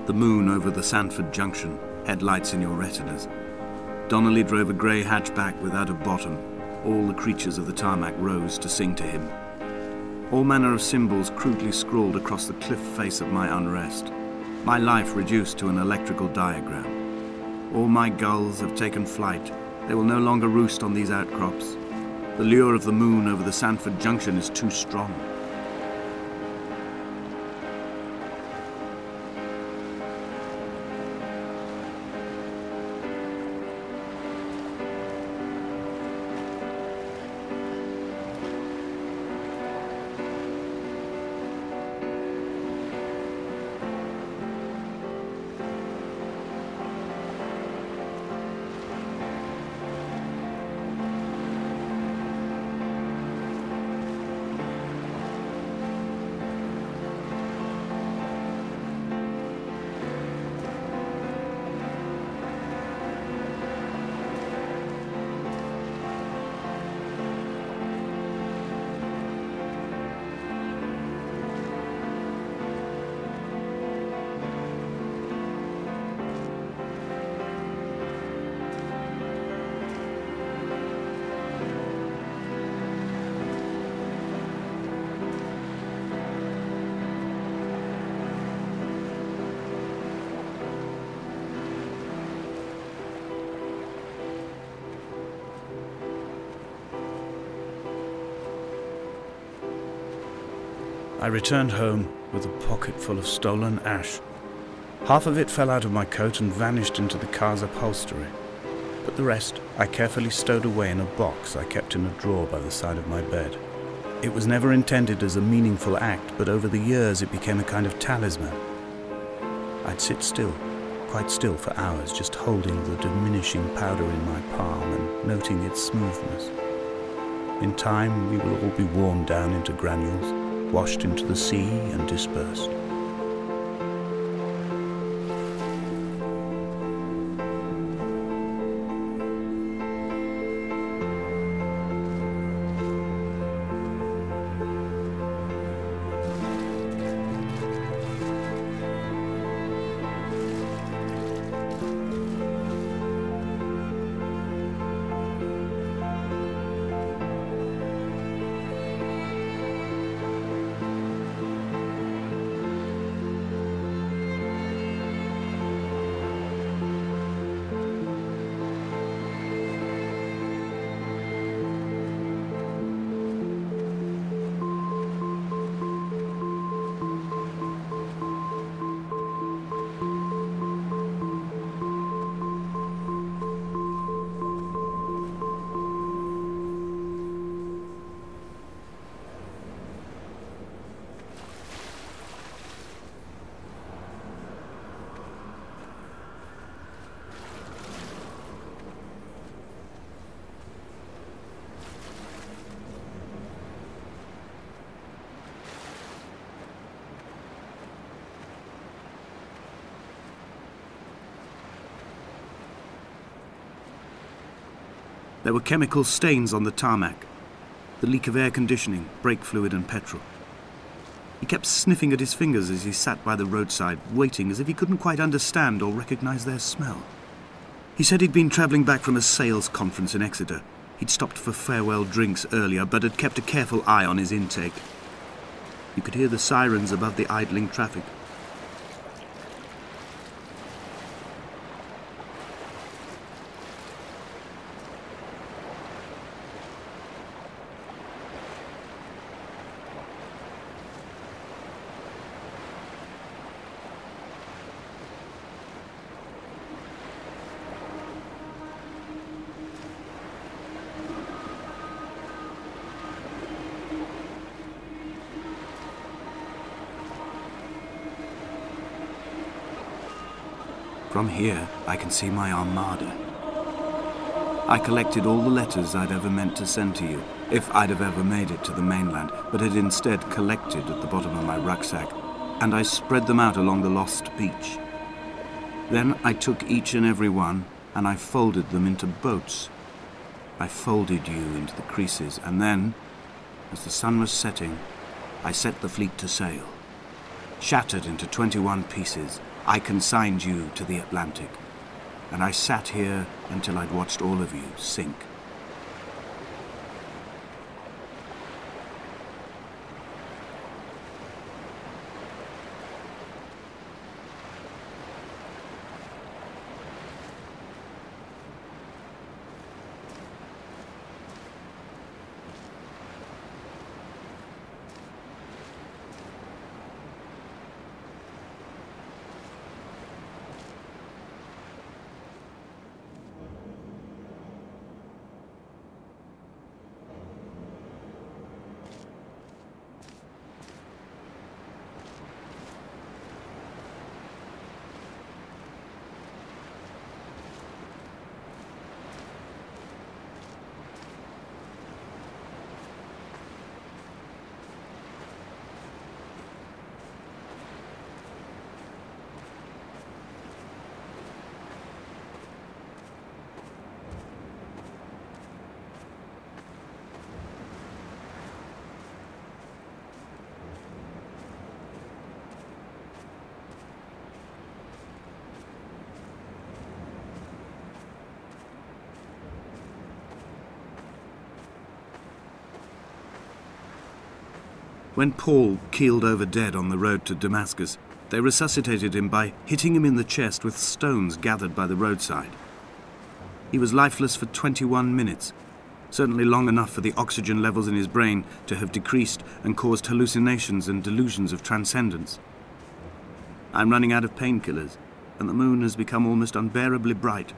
The moon over the Sandford Junction, headlights in your retinas. Donnelly drove a grey hatchback without a bottom. All the creatures of the tarmac rose to sing to him. All manner of symbols crudely scrawled across the cliff face of my unrest. My life reduced to an electrical diagram. All my gulls have taken flight. They will no longer roost on these outcrops. The lure of the moon over the Sandford Junction is too strong. I returned home with a pocket full of stolen ash. Half of it fell out of my coat and vanished into the car's upholstery, but the rest I carefully stowed away in a box I kept in a drawer by the side of my bed. It was never intended as a meaningful act, but over the years it became a kind of talisman. I'd sit still, quite still for hours, just holding the diminishing powder in my palm and noting its smoothness. In time we will all be worn down into granules, washed into the sea and dispersed. There were chemical stains on the tarmac, the leak of air conditioning, brake fluid and petrol. He kept sniffing at his fingers as he sat by the roadside, waiting as if he couldn't quite understand or recognize their smell. He said he'd been travelling back from a sales conference in Exeter. He'd stopped for farewell drinks earlier, but had kept a careful eye on his intake. You could hear the sirens above the idling traffic. From here, I can see my armada. I collected all the letters I'd ever meant to send to you, if I'd have ever made it to the mainland, but had instead collected at the bottom of my rucksack, and I spread them out along the lost beach. Then I took each and every one, and I folded them into boats. I folded you into the creases, and then, as the sun was setting, I set the fleet to sail. Shattered into 21 pieces, I consigned you to the Atlantic, and I sat here until I'd watched all of you sink. When Paul keeled over dead on the road to Damascus, they resuscitated him by hitting him in the chest with stones gathered by the roadside. He was lifeless for 21 minutes, certainly long enough for the oxygen levels in his brain to have decreased and caused hallucinations and delusions of transcendence. I'm running out of painkillers, and the moon has become almost unbearably bright.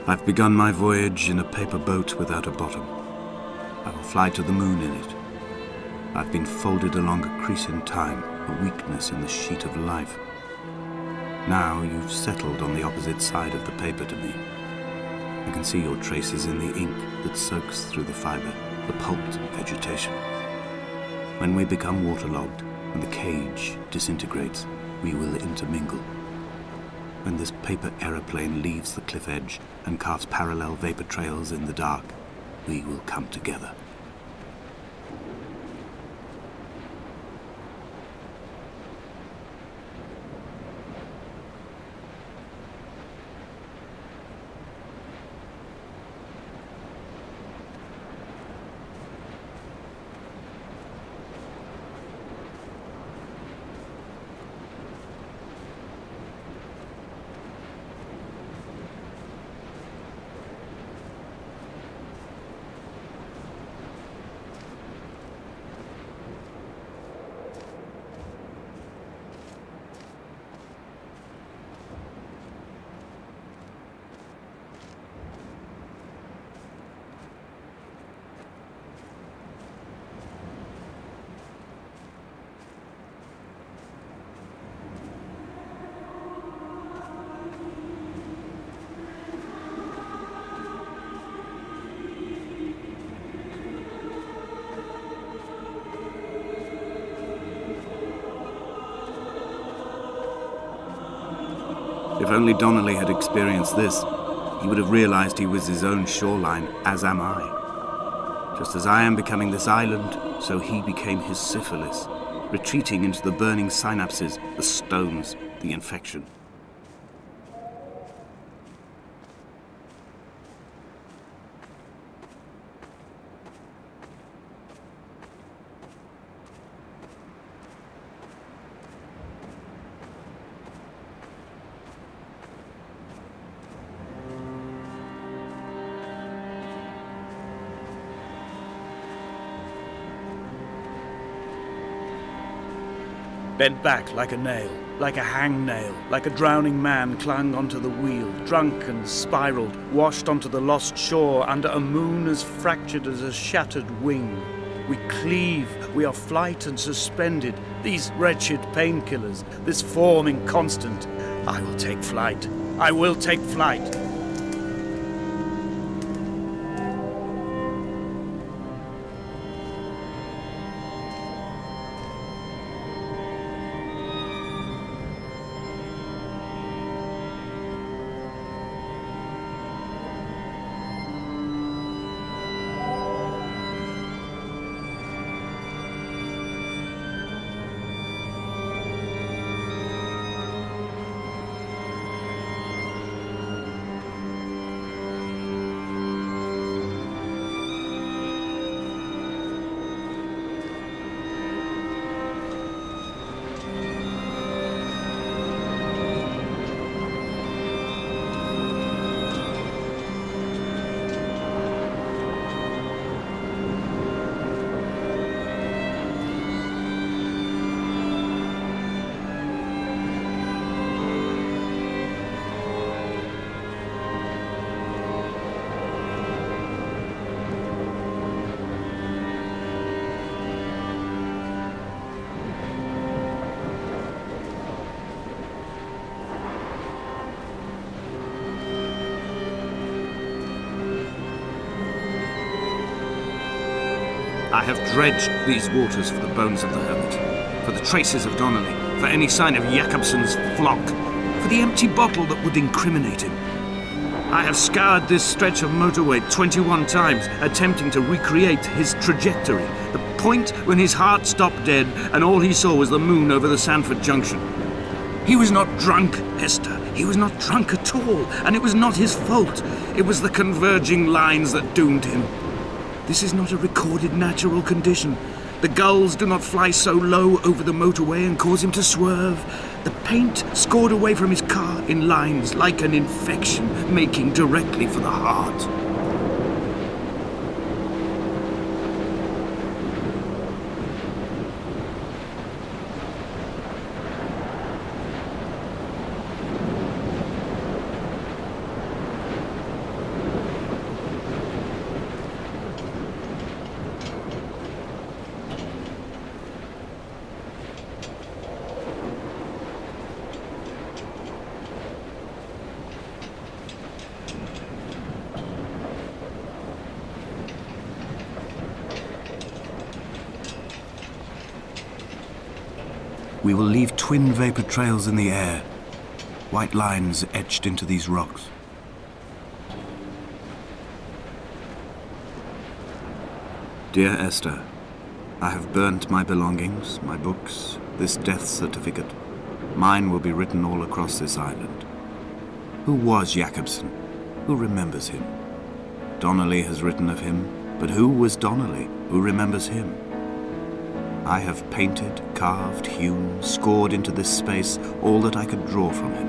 I've begun my voyage in a paper boat without a bottom. I will fly to the moon in it. I've been folded along a crease in time, a weakness in the sheet of life. Now you've settled on the opposite side of the paper to me. I can see your traces in the ink that soaks through the fiber, the pulped vegetation. When we become waterlogged and the cage disintegrates, we will intermingle. When this paper aeroplane leaves the cliff edge and carves parallel vapor trails in the dark, we will come together. If only Donnelly had experienced this, he would have realized he was his own shoreline, as am I. Just as I am becoming this island, so he became his syphilis, retreating into the burning synapses, the stones, the infection. Bent back like a nail, like a hangnail, like a drowning man clung onto the wheel, drunk and spiraled, washed onto the lost shore under a moon as fractured as a shattered wing. We cleave, we are flight and suspended, these wretched painkillers, this form inconstant. I will take flight. I will take flight. I have dredged these waters for the bones of the hermit, for the traces of Donnelly, for any sign of Jakobsson's flock, for the empty bottle that would incriminate him. I have scoured this stretch of motorway 21 times, attempting to recreate his trajectory, the point when his heart stopped dead and all he saw was the moon over the Sanford Junction. He was not drunk, Esther. He was not drunk at all, and it was not his fault. It was the converging lines that doomed him. This is not a recorded natural condition. The gulls do not fly so low over the motorway and cause him to swerve. The paint scored away from his car in lines like an infection, making directly for the heart. We will leave twin vapor trails in the air, white lines etched into these rocks. Dear Esther, I have burnt my belongings, my books, this death certificate. Mine will be written all across this island. Who was Jakobsson? Who remembers him? Donnelly has written of him, but who was Donnelly? Who remembers him? I have painted, carved, hewn, scored into this space all that I could draw from him.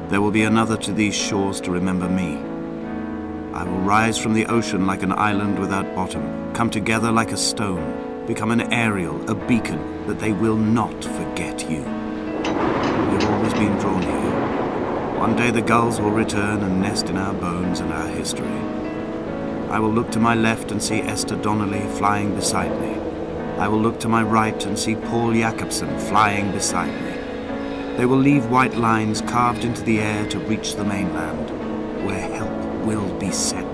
There will be another to these shores to remember me. I will rise from the ocean like an island without bottom, come together like a stone, become an aerial, a beacon, that they will not forget you. We have always been drawn here. One day the gulls will return and nest in our bones and our history. I will look to my left and see Esther Donnelly flying beside me. I will look to my right and see Paul Jakobsson flying beside me. They will leave white lines carved into the air to reach the mainland, where help will be sent.